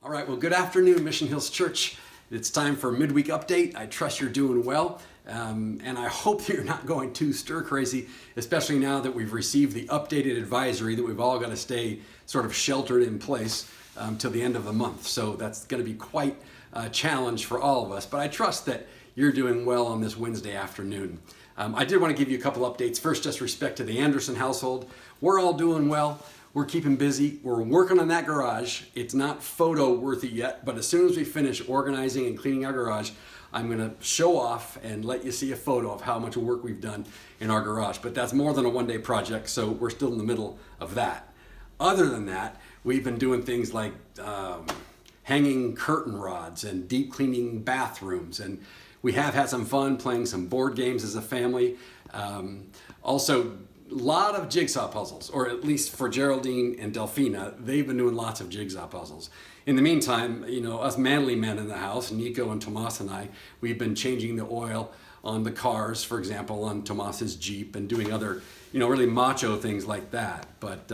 All right, well, good afternoon, Mission Hills Church. It's time for a midweek update. I trust you're doing well, and I hope you're not going too stir crazy, especially now that we've received the updated advisory that we've all got to stay sort of sheltered in place till the end of the month. So that's going to be quite a challenge for all of us, but I trust that you're doing well on this Wednesday afternoon. I did want to give you a couple updates. First, just respect to the Anderson household. We're all doing well. We're keeping busy. We're working on that garage. It's not photo worthy yet, but as soon as we finish organizing and cleaning our garage, I'm going to show off and let you see a photo of how much work we've done in our garage. But that's more than a one-day project, so we're still in the middle of that. Other than that, we've been doing things like hanging curtain rods and deep cleaning bathrooms, and we have had some fun playing some board games as a family. Also, a lot of jigsaw puzzles, or at least for Geraldine and Delphina, they've been doing lots of jigsaw puzzles. In the meantime, us manly men in the house, Nico and Tomas and I, we've been changing the oil on the cars, for example, on Tomas's Jeep, and doing other, really macho things like that. But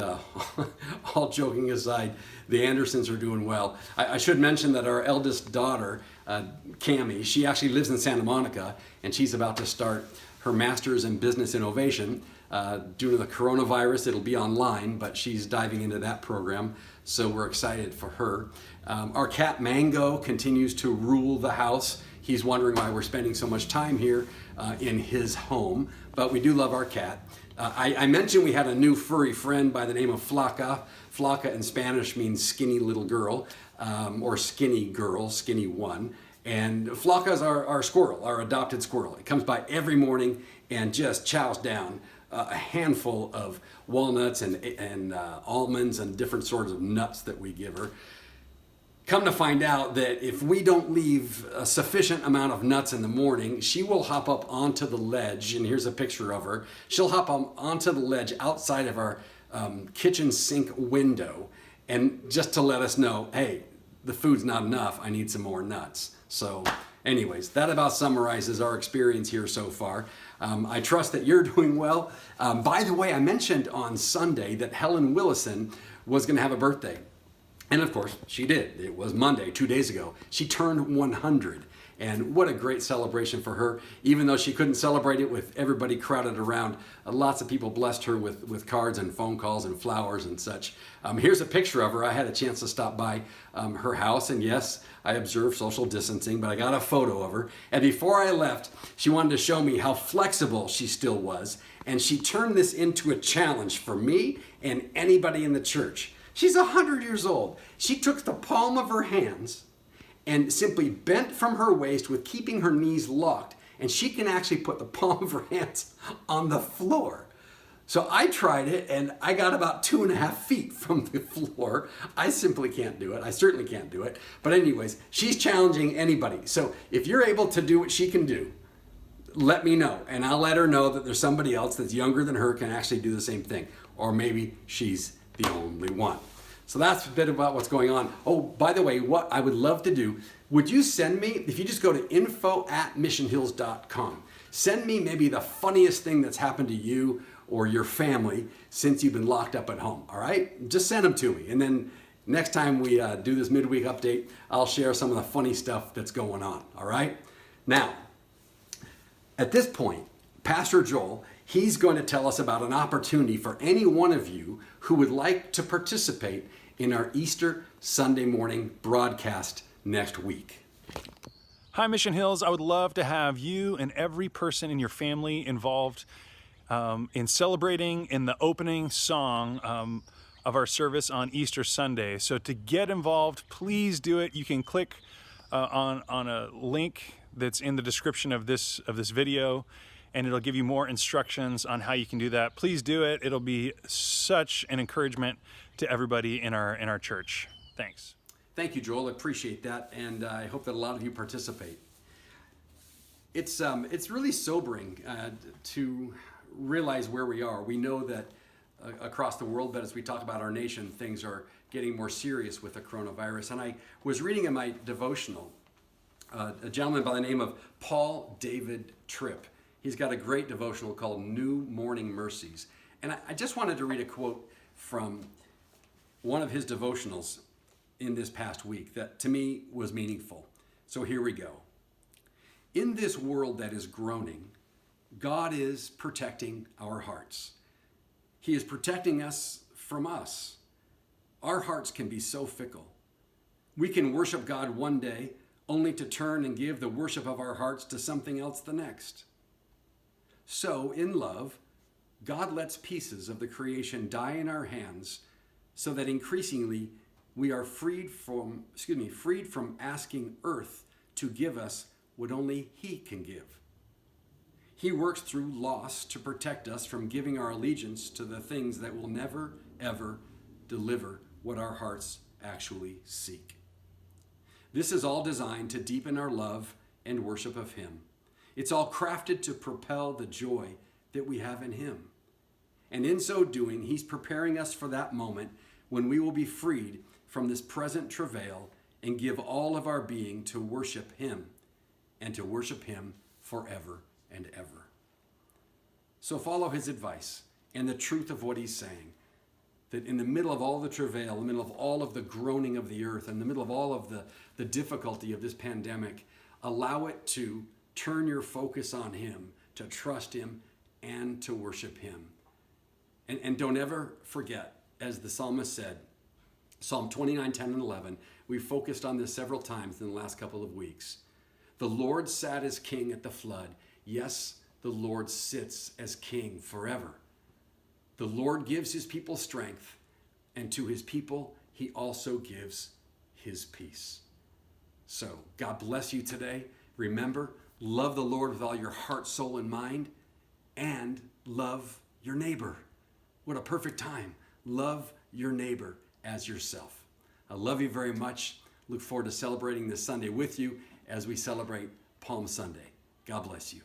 all joking aside, the Andersons are doing well. I should mention that our eldest daughter, Cammie, she actually lives in Santa Monica, and she's about to start her master's in business innovation. Due to the coronavirus, it'll be online, but she's diving into that program, so we're excited for her. Our cat Mango continues to rule the house. He's wondering why we're spending so much time here in his home, but we do love our cat. I mentioned we had a new furry friend by the name of Flaca. Flaca in Spanish means skinny little girl, or skinny girl, skinny one. And Flaca's our squirrel, our adopted squirrel. It comes by every morning and just chows down a handful of walnuts and almonds and different sorts of nuts that we give her. Come to find out that if we don't leave a sufficient amount of nuts in the morning, she will hop up onto the ledge, and here's a picture of her. She'll hop up onto the ledge outside of our kitchen sink window, and just to let us know, hey, the food's not enough, I need some more nuts. So anyways, that about summarizes our experience here so far. I trust that you're doing well. By the way, I mentioned on Sunday that Helen Willison was going to have a birthday. And of course, she did. It was Monday, 2 days ago. She turned 100. And what a great celebration for her. Even though she couldn't celebrate it with everybody crowded around, lots of people blessed her with cards and phone calls and flowers and such. Here's a picture of her. I had a chance to stop by her house, and yes, I observed social distancing, but I got a photo of her. And before I left, she wanted to show me how flexible she still was, and she turned this into a challenge for me and anybody in the church. She's 100 years old. She took the palm of her hands and simply bent from her waist with keeping her knees locked, and she can actually put the palm of her hands on the floor. So I tried it, and I got about 2.5 feet from the floor. I simply can't do it. I certainly can't do it. But anyways, she's challenging anybody. So if you're able to do what she can do, let me know, and I'll let her know that there's somebody else that's younger than her can actually do the same thing. Or maybe she's the only one. So that's a bit about what's going on. Oh, by the way, what I would love to do, would you send me, if you just go to info@missionhills.com, send me maybe the funniest thing that's happened to you or your family since you've been locked up at home, all right? Just send them to me. And then next time we do this midweek update, I'll share some of the funny stuff that's going on, all right? Now, at this point, Pastor Joel, he's going to tell us about an opportunity for any one of you who would like to participate in our Easter Sunday morning broadcast next week. Hi, Mission Hills. I would love to have you and every person in your family involved in celebrating in the opening song of our service on Easter Sunday. So to get involved, please do it. You can click on a link that's in the description of this video, and it'll give you more instructions on how you can do that. Please do it. It'll be such an encouragement to everybody in our church. Thanks. Thank you, Joel. I appreciate that, and I hope that a lot of you participate. It's really sobering to realize where we are. We know that across the world, but as we talk about our nation, things are getting more serious with the coronavirus. And I was reading in my devotional a gentleman by the name of Paul David Tripp. He's got a great devotional called New Morning Mercies. And I just wanted to read a quote from one of his devotionals. in this past week that to me was meaningful. So here we go. In this world that is groaning, God is protecting our hearts. He is protecting us from us. Our hearts can be so fickle. We can worship God one day only to turn and give the worship of our hearts to something else the next. So, in love, God lets pieces of the creation die in our hands so that increasingly we are freed from asking earth to give us what only He can give. He works through loss to protect us from giving our allegiance to the things that will never, ever deliver what our hearts actually seek. This is all designed to deepen our love and worship of Him. It's all crafted to propel the joy that we have in Him. And in so doing, He's preparing us for that moment when we will be freed from this present travail and give all of our being to worship Him and to worship Him forever and ever. So follow His advice and the truth of what He's saying, that in the middle of all the travail, in the middle of all of the groaning of the earth, in the middle of all of the difficulty of this pandemic, allow it to turn your focus on Him, to trust Him, and to worship Him. And don't ever forget, as the psalmist said, Psalm 29, 10, and 11, we focused on this several times in the last couple of weeks. The Lord sat as king at the flood. Yes, the Lord sits as king forever. The Lord gives His people strength, and to His people, He also gives His peace. So, God bless you today. Remember, love the Lord with all your heart, soul, and mind, and love your neighbor. What a perfect time. Love your neighbor as yourself. I love you very much. Look forward to celebrating this Sunday with you as we celebrate Palm Sunday. God bless you.